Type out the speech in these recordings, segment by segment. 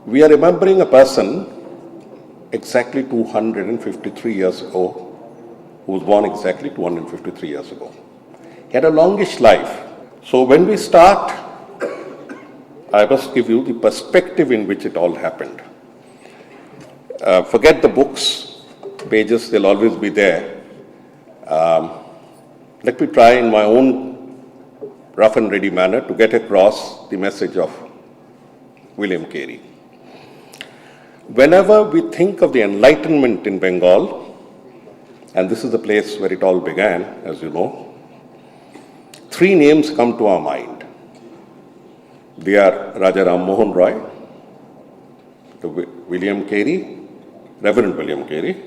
We are remembering a person exactly 253 years ago, who was born exactly 253 years ago. He had a longish life. So when we start, I must give you the perspective in which it all happened. Forget the books, pages, they'll always be there. Let me try in my own rough and ready manner to get across the message of William Carey. Whenever we think of the Enlightenment in Bengal, and this is the place where it all began, as you know, three names come to our mind. They are Raja Ram Mohan Roy, William Carey, Reverend William Carey,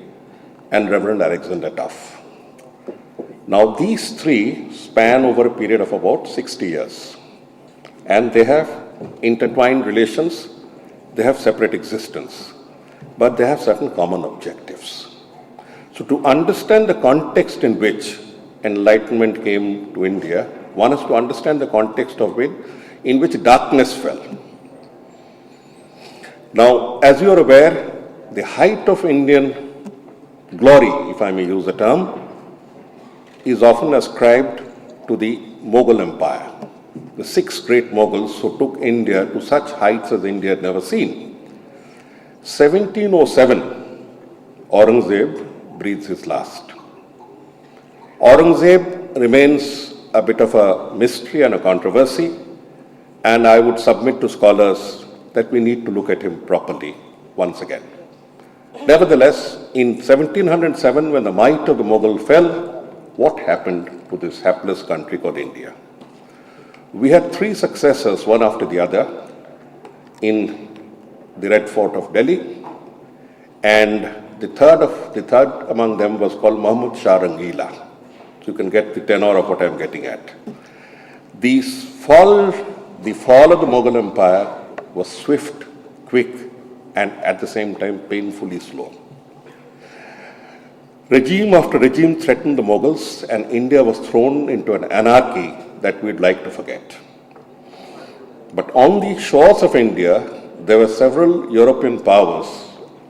and Reverend Alexander Duff. Now, these three span over a period of about 60 years, and they have intertwined relations, they have separate existence, but they have certain common objectives. So, to understand the context in which Enlightenment came to India, one is to understand the context of it in which darkness fell. Now, as you are aware, the height of Indian glory, if I may use the term, is often ascribed to the Mughal Empire, the 6 great Mughals who took India to such heights as India had never seen. 1707, Aurangzeb breathes his last. Aurangzeb remains a bit of a mystery and a controversy, and I would submit to scholars that we need to look at him properly once again. Nevertheless, in 1707, when the might of the Mughal fell, what happened to this hapless country called India? We had 3 successors, one after the other, in the Red Fort of Delhi, and the third among them was called Muhammad Shah Rangila. So you can get the tenor of what I'm getting at. The fall of the Mughal Empire was swift, quick, and at the same time painfully slow. Regime after regime threatened the Mughals, and India was thrown into an anarchy that we'd like to forget. But on the shores of India, there were several European powers,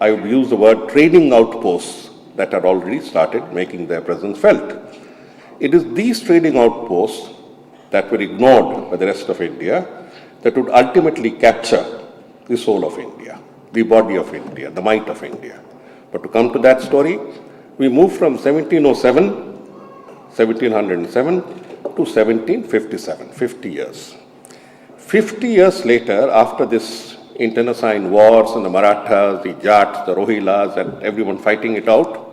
I would use the word trading outposts, that had already started making their presence felt. It is these trading outposts that were ignored by the rest of India that would ultimately capture the soul of India, the body of India, the might of India. But to come to that story, we move from 1707 to 1757, 50 years. 50 years later, after this internecine wars and the Marathas, the Jats, the Rohillas, and everyone fighting it out,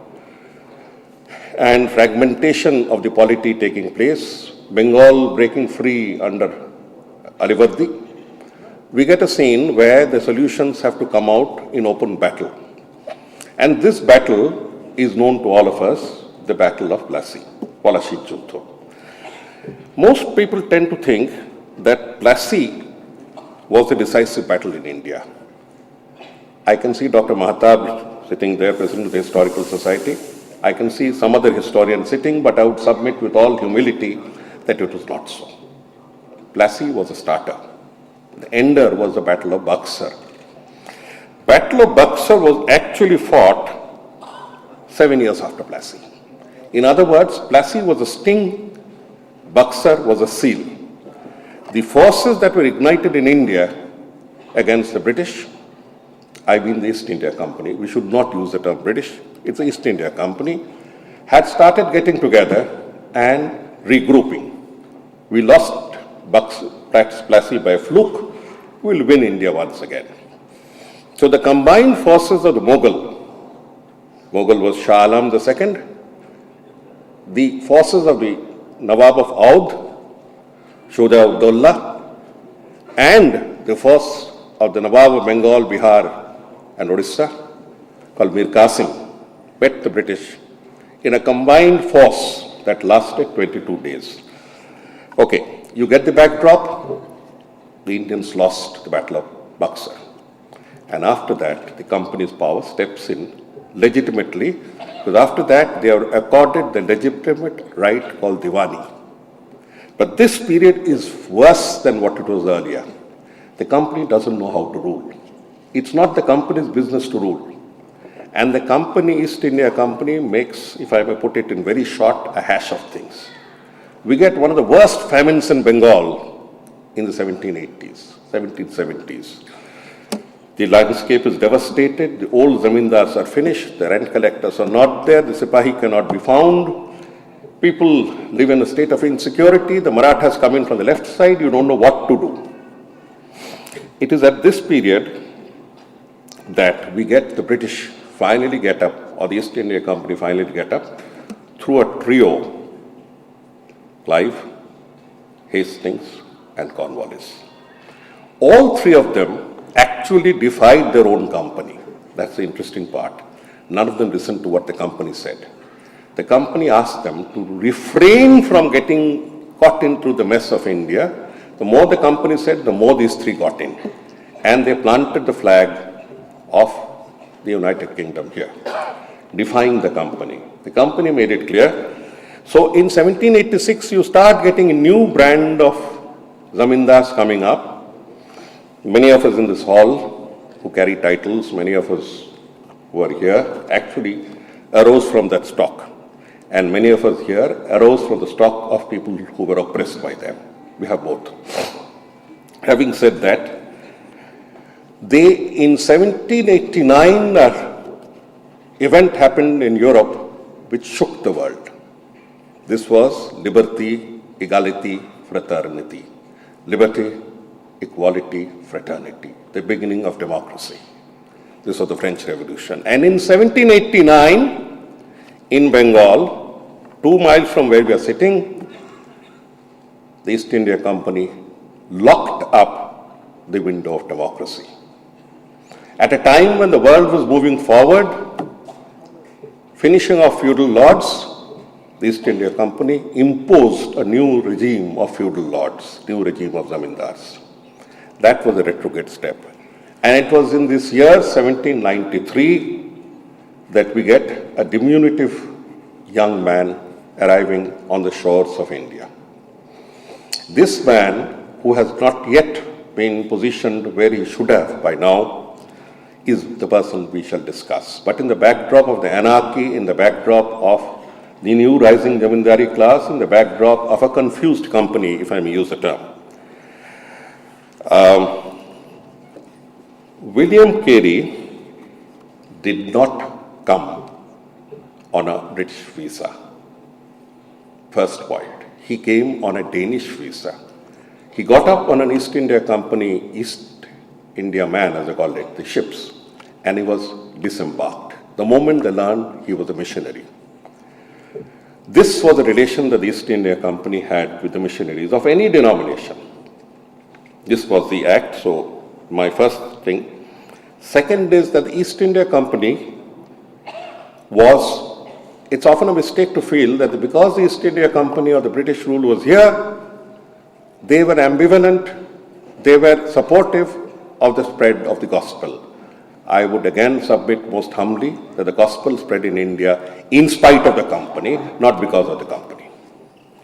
and fragmentation of the polity taking place, Bengal breaking free under Alivardi, we get a scene where the solutions have to come out in open battle. And this battle is known to all of us, the Battle of Plassey, Palashi Juddho. Most people tend to think that Plassey was the decisive battle in India. I can see Dr. Mahatab sitting there, President of the Historical Society. I can see some other historian sitting, but I would submit with all humility that it was not so. Plassey was a starter. The ender was the Battle of Buxar. Battle of Buxar was actually fought 7 years after Plassey. In other words, Plassey was a sting, Buxar was a seal. The forces that were ignited in India against the British, I mean the East India Company, we should not use the term British, it's the East India Company, had started getting together and regrouping. We lost Plassey by a fluke, we'll win India once again. So the combined forces of the Mughal was Shah Alam II, the forces of the Nawab of Oudh, Shuja Abdullah, and the force of the Nawab of Bengal, Bihar, and Odisha, called Mir Qasim, met the British in a combined force that lasted 22 days. Okay, you get the backdrop. The Indians lost the Battle of Buxar. And after that, the company's power steps in legitimately, because after that, they are accorded the legitimate right called Diwani. But this period is worse than what it was earlier. The company doesn't know how to rule. It's not the company's business to rule. And the company, East India Company, makes, if I may put it in very short, a hash of things. We get one of the worst famines in Bengal in the 1780s, 1770s. The landscape is devastated, the old zamindars are finished, the rent collectors are not there, the Sipahi cannot be found. People live in a state of insecurity, the Marathas come in from the left side, you don't know what to do. It is at this period that we get the British finally get up, or the East India Company finally get up, through a trio, Clive, Hastings, and Cornwallis. All three of them actually defied their own company. That's the interesting part. None of them listened to what the company said. The company asked them to refrain from getting caught into the mess of India. The more the company said, the more these three got in. And they planted the flag of the United Kingdom here, defying the company. The company made it clear. So in 1786, you start getting a new brand of zamindars coming up. Many of us in this hall who carry titles, many of us who are here, actually arose from that stock. And many of us here arose from the stock of people who were oppressed by them. We have both. Having said that, in 1789, an event happened in Europe which shook the world. This was liberty, equality, fraternity. Liberty, equality, fraternity, the beginning of democracy. This was the French Revolution. And in 1789, in Bengal, 2 miles from where we are sitting, the East India Company locked up the window of democracy. At a time when the world was moving forward, finishing off feudal lords, the East India Company imposed a new regime of feudal lords, new regime of zamindars. That was a retrograde step. And it was in this year, 1793, that we get a diminutive young man arriving on the shores of India. This man, who has not yet been positioned where he should have by now, is the person we shall discuss. But in the backdrop of the anarchy, in the backdrop of the new rising zamindari class, in the backdrop of a confused company, if I may use the term, William Carey did not come on a British visa. First point, he came on a Danish visa. He got up on an East India Company, East India man, as I call it, the ships, and he was disembarked. The moment they learned he was a missionary. This was the relation that the East India Company had with the missionaries of any denomination. This was the act, so my first thing. Second is that the East India Company was, it's often a mistake to feel that because the East India Company or the British rule was here, they were ambivalent, they were supportive of the spread of the gospel. I would again submit most humbly that the gospel spread in India in spite of the company, not because of the company.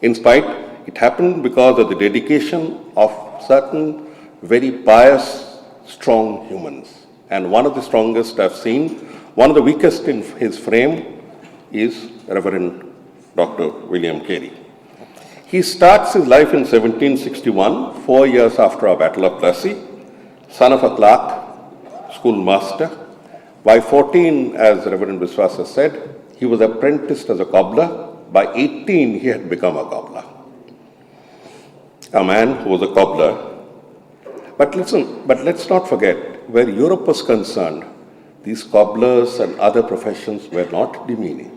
In spite, it happened because of the dedication of certain very pious, strong humans. And one of the strongest I've seen, one of the weakest in his frame is Reverend Dr. William Carey. He starts his life in 1761, 4 years after our Battle of Plassey, son of a clerk, schoolmaster. By 14, as Reverend Biswas has said, he was apprenticed as a cobbler. By 18, he had become a cobbler. A man who was a cobbler. But listen, let's not forget, where Europe was concerned, these cobblers and other professions were not demeaning.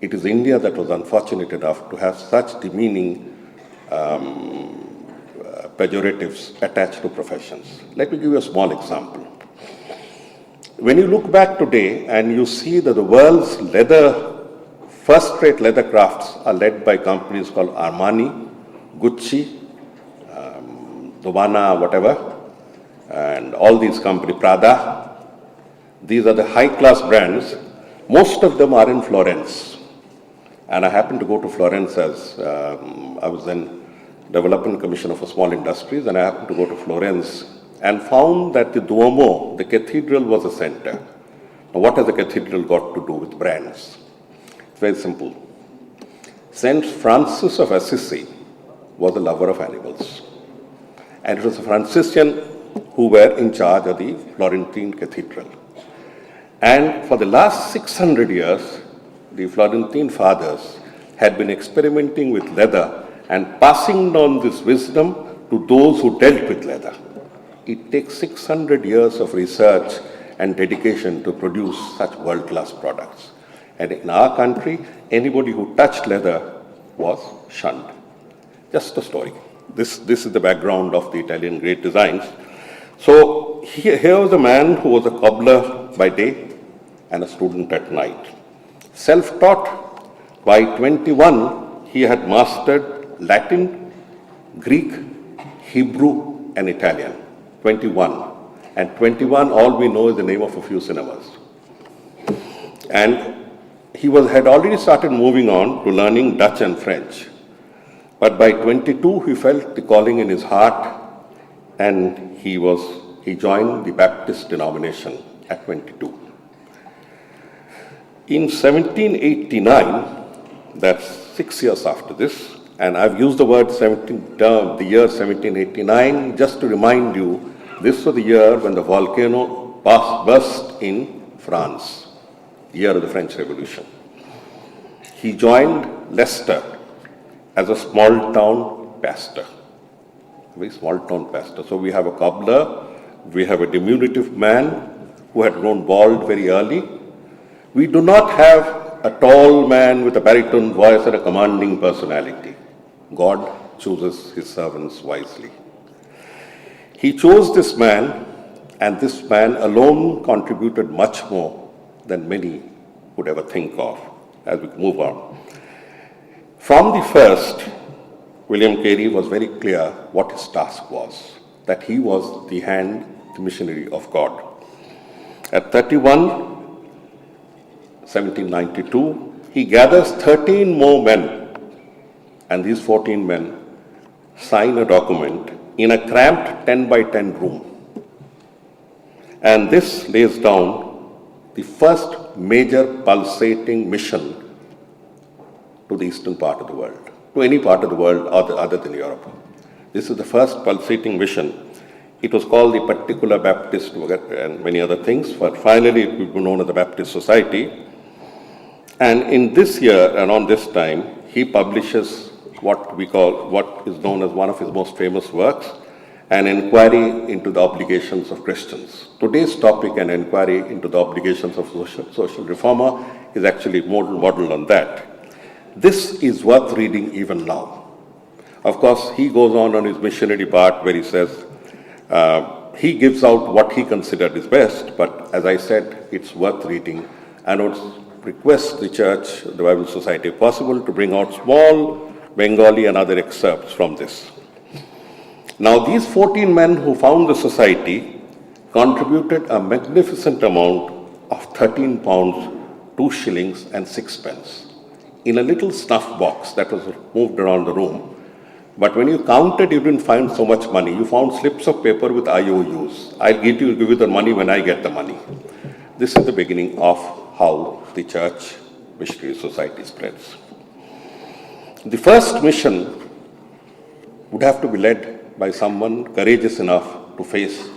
It is India that was unfortunate enough to have such demeaning pejoratives attached to professions. Let me give you a small example. When you look back today and you see that the world's first-rate leather crafts are led by companies called Armani, Gucci, Dubana, whatever, and all these companies, Prada. These are the high-class brands. Most of them are in Florence. And I happened to go to Florence as I was then Development Commissioner for Small Industries, and I happened to go to Florence and found that the Duomo, the cathedral, was a center. Now, what has the cathedral got to do with brands? It's very simple. Saint Francis of Assisi was a lover of animals. And it was the Franciscan who were in charge of the Florentine Cathedral. And for the last 600 years, the Florentine fathers had been experimenting with leather and passing on this wisdom to those who dealt with leather. It takes 600 years of research and dedication to produce such world-class products. And in our country, anybody who touched leather was shunned. Just a story. This is the background of the Italian great designs. So here was a man who was a cobbler by day and a student at night. Self-taught, by 21, he had mastered Latin, Greek, Hebrew, and Italian. 21. And 21, all we know is the name of a few cinemas. And he had already started moving on to learning Dutch and French. But by 22, he felt the calling in his heart, and he joined the Baptist denomination at 22. In 1789, that's 6 years after this, and I've used the word the year 1789 just to remind you, this was the year when the volcano burst in France, the year of the French Revolution. He joined Leicester as a small town pastor, a very small town pastor. So we have a cobbler, we have a diminutive man who had grown bald very early. We do not have a tall man with a baritone voice and a commanding personality. God chooses his servants wisely. He chose this man, and this man alone contributed much more than many would ever think of as we move on. From the first, William Carey was very clear what his task was, that he was the missionary of God. At 31, 1792, he gathers 13 more men, and these 14 men sign a document in a cramped 10 by 10 room. And this lays down the first major pulsating mission to the eastern part of the world, to any part of the world other than Europe. This is the first pulsating mission. It was called the Particular Baptist and many other things, but finally it became known as the Baptist Society. And in this year, around this time, he publishes what is known as one of his most famous works, an inquiry into the obligations of Christians. Today's topic, an inquiry into the obligations of social reformer, is actually modeled on that. This is worth reading even now. Of course, he goes on his missionary part where he says, he gives out what he considered is best, but as I said, it's worth reading, and I would request the Church, the Bible Society, if possible, to bring out small Bengali and other excerpts from this. Now, these 14 men who found the society contributed a magnificent amount of 13 pounds, 2 shillings and 6 pence in a little snuff box that was moved around the room. But when you counted, you didn't find so much money. You found slips of paper with IOUs. I'll give you the money when I get the money. This is the beginning of how the Church Missionary Society spreads. The first mission would have to be led by someone courageous enough to face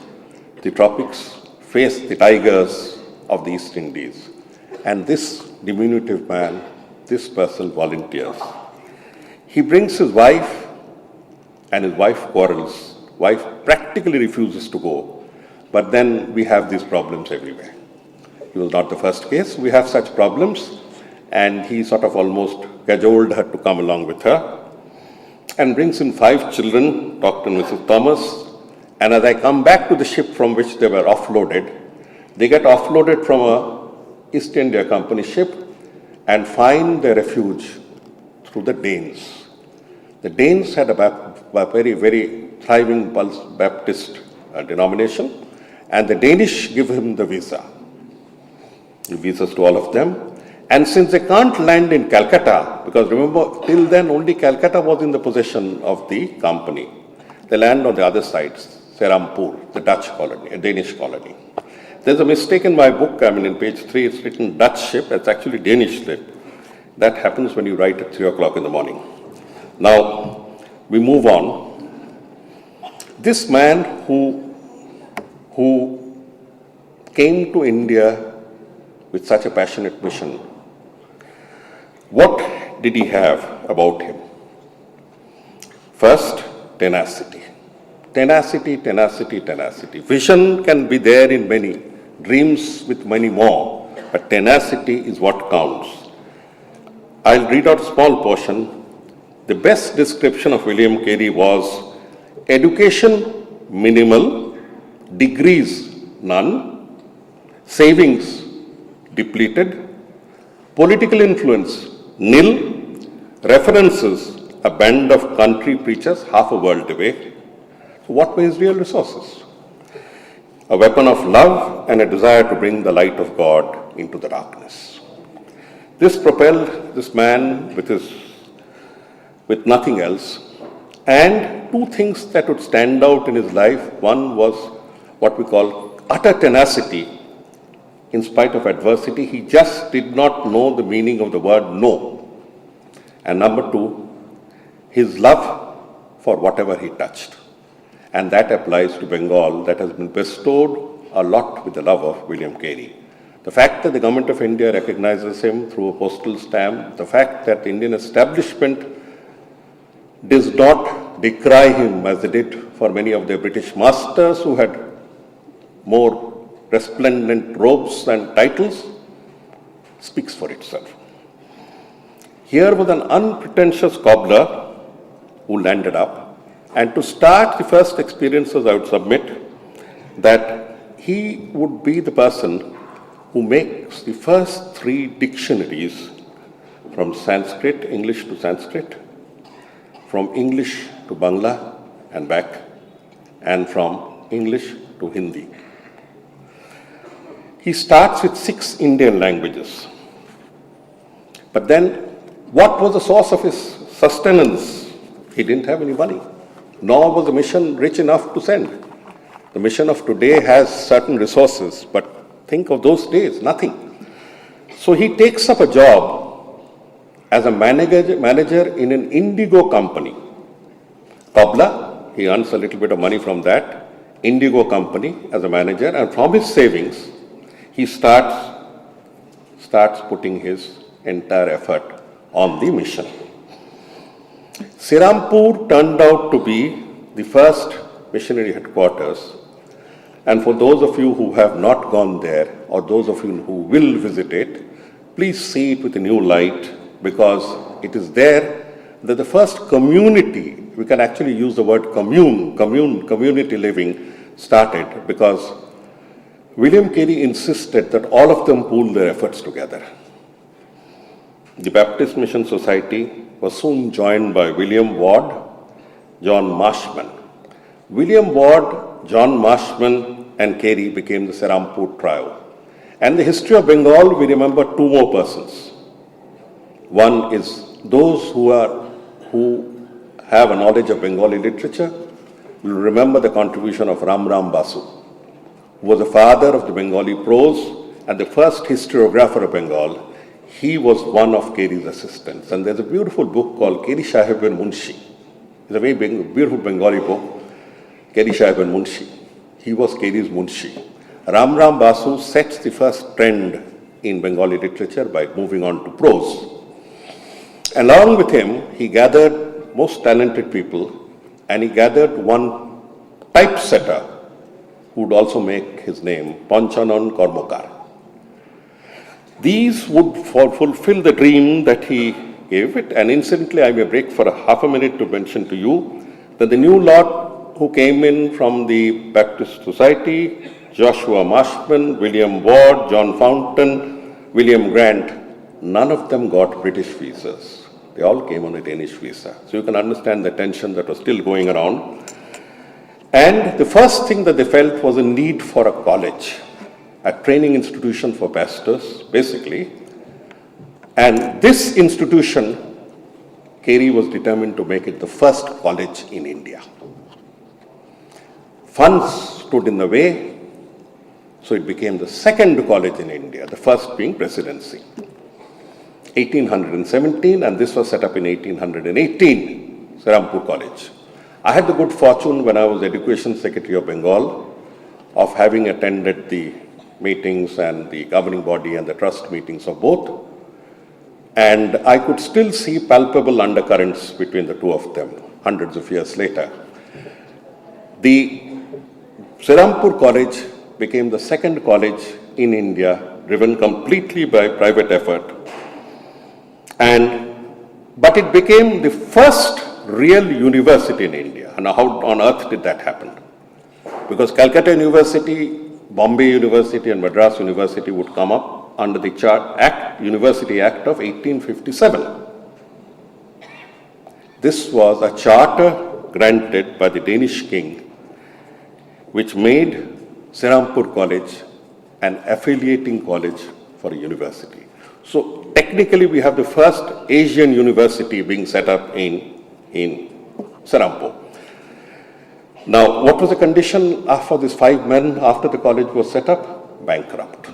the tropics, face the tigers of the East Indies. And this diminutive man, this person volunteers. He brings his wife, and his wife quarrels. Wife practically refuses to go. But then we have these problems everywhere. It was not the first case. We have such problems, and he sort of almost cajoled her to come along with her, and brings in 5 children, Dr. and Mrs. Thomas. And as I come back to the ship from which they were offloaded, they get offloaded from a East India Company ship and find their refuge through the Danes. The Danes had a very, very thriving Baptist denomination, and the Danish give him the visa. He visas to all of them. And since they can't land in Calcutta, because remember, till then only Calcutta was in the possession of the company, they land on the other side, Serampore, the Dutch colony, a Danish colony. There's a mistake in my book. In page 3, it's written Dutch ship. It's actually Danish ship. That happens when you write at 3 o'clock in the morning. Now, we move on. This man who came to India with such a passionate mission, what did he have about him? First, tenacity. Tenacity, tenacity, tenacity. Vision can be there in many, dreams with many more, but tenacity is what counts. I'll read out a small portion. The best description of William Carey was education minimal, degrees none, savings depleted, political influence nil, references a band of country preachers half a world away. So what were his real resources? A weapon of love and a desire to bring the light of God into the darkness. This propelled this man with nothing else, and two things that would stand out in his life. One was what we call utter tenacity. In spite of adversity, he just did not know the meaning of the word no. And number two, his love for whatever he touched. And that applies to Bengal, that has been bestowed a lot with the love of William Carey. The fact that the government of India recognizes him through a postal stamp, the fact that the Indian establishment does not decry him as they did for many of their British masters who had more resplendent robes and titles, speaks for itself. Here was an unpretentious cobbler who landed up, and to start the first experiences, I would submit that he would be the person who makes the first 3 dictionaries from Sanskrit, English to Sanskrit, from English to Bangla and back, and from English to Hindi. He starts with 6 Indian languages. But then, what was the source of his sustenance? He didn't have any money, nor was the mission rich enough to send. The mission of today has certain resources, but think of those days, nothing. So he takes up a job as a manager in an indigo company. Cobbler, he earns a little bit of money from that indigo company as a manager, and from his savings, he starts putting his entire effort on the mission. Serampore turned out to be the first missionary headquarters, and for those of you who have not gone there, or those of you who will visit it, please see it with a new light, because it is there that the first community, we can actually use the word community living, started, because William Carey insisted that all of them pool their efforts together. The Baptist Mission Society was soon joined by William Ward, John Marshman. William Ward, John Marshman, and Carey became the Serampore trio. And the history of Bengal, we remember 2 more persons. One is those who have a knowledge of Bengali literature will remember the contribution of Ram Basu, who was the father of the Bengali prose and the first historiographer of Bengal. He was one of Carey's assistants. And there's a beautiful book called Carey Sahib and Munshi. It's a very beautiful Bengali book, Carey Sahib and Munshi. He was Carey's Munshi. Ram Basu sets the first trend in Bengali literature by moving on to prose. Along with him, he gathered most talented people, and he gathered one typesetter who would also make his name, Panchanan Karmakar. These would fulfill the dream that he gave it. And incidentally, I may break for half a minute to mention to you that the new lot who came in from the Baptist Society, Joshua Marshman, William Ward, John Fountain, William Grant, none of them got British visas. They all came on a Danish visa. So you can understand the tension that was still going around. And the first thing that they felt was a need for a college, a training institution for pastors, basically. And this institution, Carey was determined to make it the first college in India. funds stood in the way, so it became the second college in India, the first being Presidency. 1817, and this was set up in 1818, Serampur College. I had the good fortune when I was Education Secretary of Bengal of having attended the meetings and the governing body and the trust meetings of both. And I could still see palpable undercurrents between the two of them, hundreds of years later. The Serampur College became the second college in India, driven completely by private effort. But it became the first real university in India. And how on earth did that happen? Because Calcutta University, Bombay University and Madras University would come up under the University Act of 1857. This was a charter granted by the Danish king, which made Serampur College an affiliating college for a university. So technically we have the first Asian university being set up in Serampur. Now, what was the condition for these 5 men after the college was set up? Bankrupt.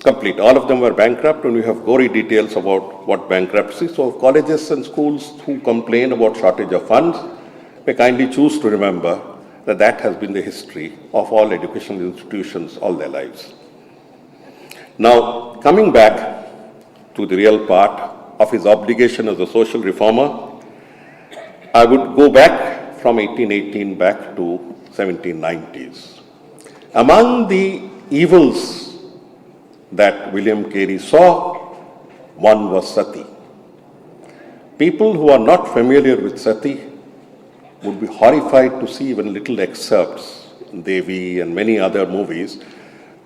Complete. All of them were bankrupt, and we have gory details about what bankruptcy. So colleges and schools who complain about shortage of funds may kindly choose to remember that that has been the history of all educational institutions all their lives. Now, coming back to the real part of his obligation as a social reformer, I would go back from 1818 back to 1790s. Among the evils that William Carey saw, one was sati. People who are not familiar with sati would be horrified to see even little excerpts in Devi and many other movies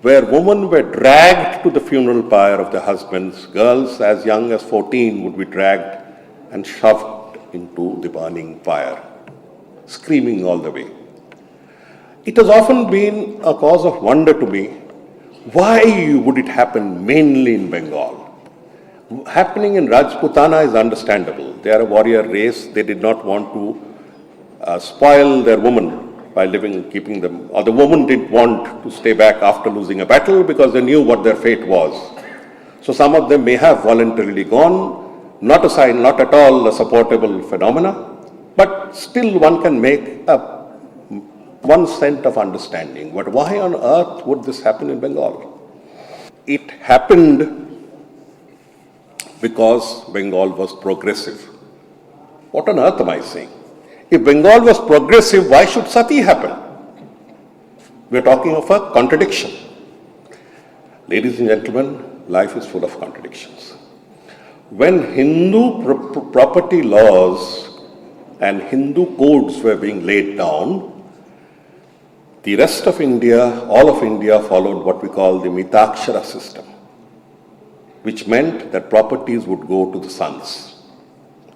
where women were dragged to the funeral pyre of their husbands. Girls as young as 14 would be dragged and shoved into the burning pyre, screaming all the way. It has often been a cause of wonder to me, why would it happen mainly in Bengal? Happening in Rajputana is understandable. They are a warrior race. They did not want to spoil their women by living and keeping them, or the woman didn't want to stay back after losing a battle because they knew what their fate was. So some of them may have voluntarily gone, not a sign, not at all a supportable phenomena, but still one can make one sense of understanding. But why on earth would this happen in Bengal? It happened because Bengal was progressive. What on earth am I saying? If Bengal was progressive, why should sati happen? We are talking of a contradiction. Ladies and gentlemen, life is full of contradictions. When Hindu property laws and Hindu codes were being laid down, the rest of India, all of India, followed what we call the Mitakshara system, which meant that properties would go to the sons.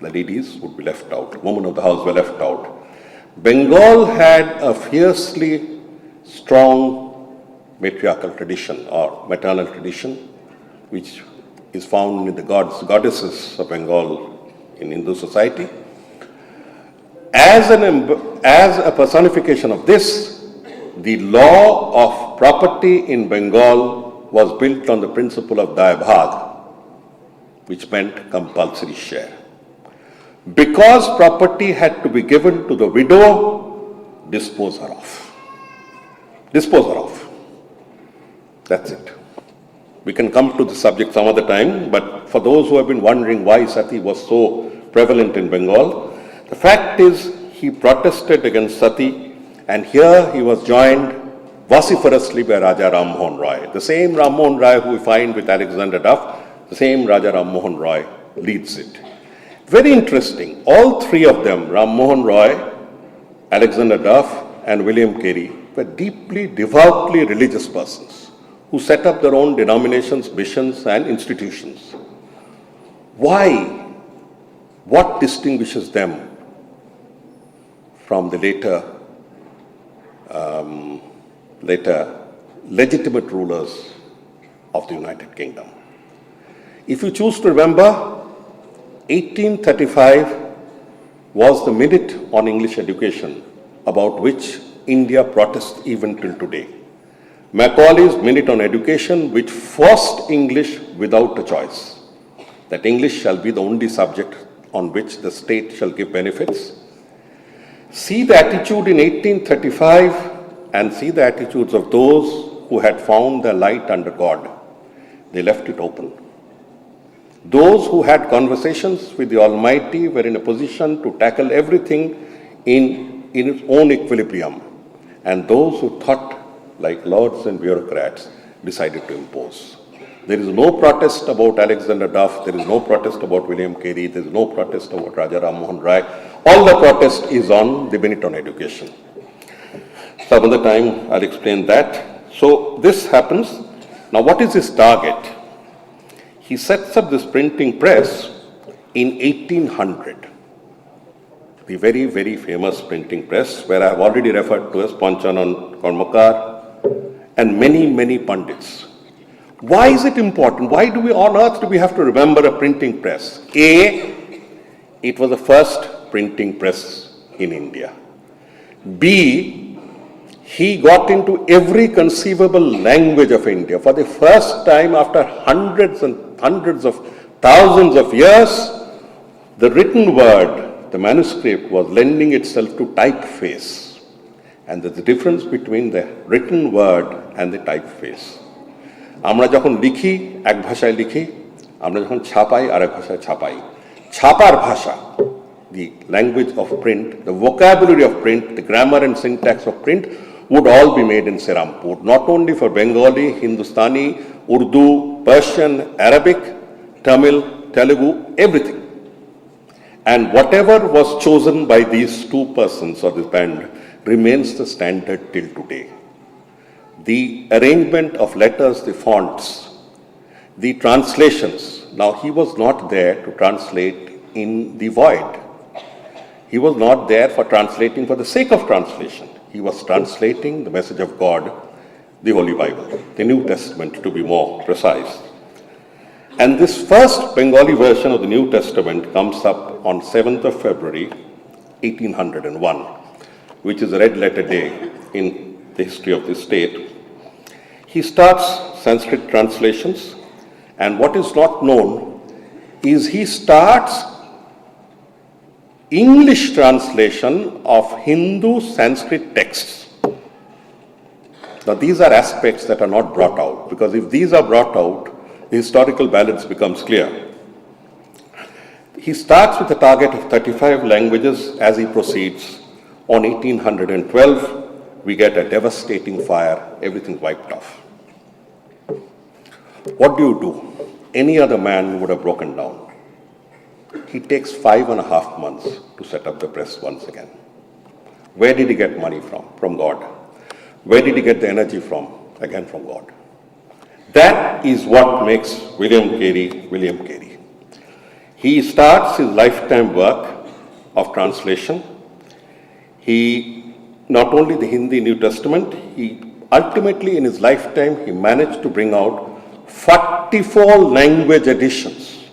The ladies would be left out, women of the house were left out. Bengal had a fiercely strong matriarchal tradition or maternal tradition, which is found in the goddesses of Bengal in Hindu society. As a personification of this, the law of property in Bengal was built on the principle of Daya Bhag, which meant compulsory share. Because property had to be given to the widow, dispose her off. Dispose her off. That's it. We can come to the subject some other time, but for those who have been wondering why sati was so prevalent in Bengal, the fact is he protested against sati, and here he was joined vociferously by Raja Ram Mohan Roy. The same Ram Mohan Roy who we find with Alexander Duff, the same Raja Ram Mohan Roy leads it. Very interesting. All three of them, Ram Mohan Roy, Alexander Duff, and William Carey, were deeply, devoutly religious persons who set up their own denominations, missions, and institutions. Why? What distinguishes them from the later legitimate rulers of the United Kingdom? If you choose to remember, 1835 was the minute on English education about which India protests even till today. Macaulay's Minute on Education, which forced English without a choice, that English shall be the only subject on which the state shall give benefits. See the attitude in 1835 and see the attitudes of those who had found their light under God. They left it open. Those who had conversations with the Almighty were in a position to tackle everything in its own equilibrium. And those who thought like lords and bureaucrats decided to impose. There is no protest about Alexander Duff, there is no protest about William Carey, there is no protest about Raja Ram Mohan Rai. All the protest is on the Minute on Education. Some other time I'll explain that. So this happens. Now what is his target? He sets up this printing press in 1800. The very, very famous printing press, where I have already referred to as Panchanan Karmakar and many, many pundits. Why is it important? Why do we on earth do we have to remember a printing press? A, it was the first printing press in India. B, he got into every conceivable language of India. For the first time after hundreds and hundreds of thousands of years, the written word, the manuscript, was lending itself to typeface. And there's a difference between the written word and the typeface. আমরা যখন লিখি এক ভাষায় লিখি, আমরা যখন ছাপাই আরেক ভাষায় ছাপাই। ছাপার ভাষা, the language of print, the vocabulary of print, the grammar and syntax of print would all be made in Serampur, not only for Bengali, Hindustani, Urdu, Persian, Arabic, Tamil, Telugu, everything. And whatever was chosen by these two persons or this band remains the standard till today. The arrangement of letters, the fonts, the translations. Now he was not there to translate in the void. He was not there for translating for the sake of translation. He was translating the message of God, the Holy Bible, the New Testament to be more precise. And this first Bengali version of the New Testament comes up on 7th of February, 1801, which is a red letter day in the history of this state. He starts Sanskrit translations, and what is not known is he starts English translation of Hindu Sanskrit texts. Now these are aspects that are not brought out, because if these are brought out, the historical balance becomes clear. He starts with a target of 35 languages. As he proceeds, on 1812, we get a devastating fire, everything wiped off. What do you do? Any other man would have broken down. He takes 5.5 months to set up the press once again. Where did he get money from? From God. Where did he get the energy from? Again from God. That is what makes William Carey William Carey. He starts his lifetime work of translation. He, not only the Hindi New Testament, he ultimately in his lifetime, he managed to bring out 44 language editions.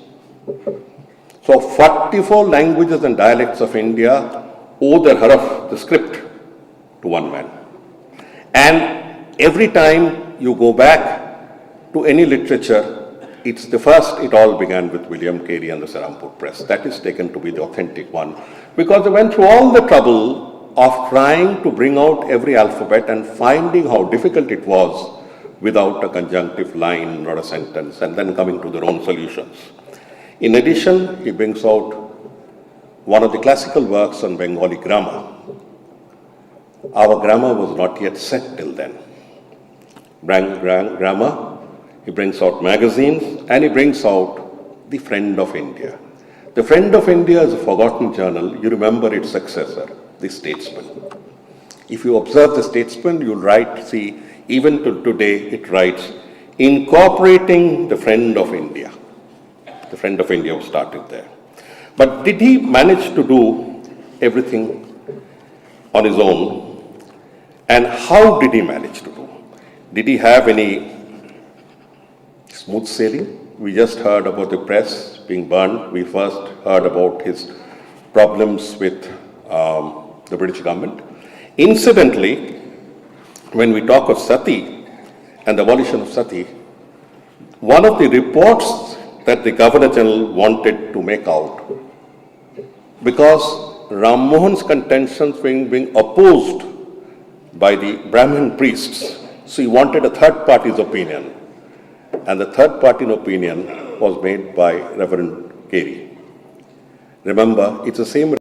So 44 languages and dialects of India owe their haraf, the script, to one man. And every time you go back to any literature, it's the first, it all began with William Carey and the Serampur Press. That is taken to be the authentic one, because they went through all the trouble of trying to bring out every alphabet and finding how difficult it was without a conjunctive line or a sentence, and then coming to their own solutions. In addition, he brings out one of the classical works on Bengali grammar. Our grammar was not yet set till then. Grammar, he brings out magazines, and he brings out The Friend of India. The Friend of India is a forgotten journal. You remember its successor, The Statesman. If you observe The Statesman, you'll see, even till today, it writes, incorporating the Friend of India. The Friend of India was started there. But did he manage to do everything on his own? And how did he manage to do? Did he have any smooth sailing? We just heard about the press being burned. We first heard about his problems with the British government. Incidentally, when we talk of sati and the abolition of sati, one of the reports that the Governor General wanted to make out, because Ram Mohan's contentions being opposed by the Brahmin priests, so he wanted a third party's opinion, and the third party opinion was made by Reverend Gary. Remember, it's the same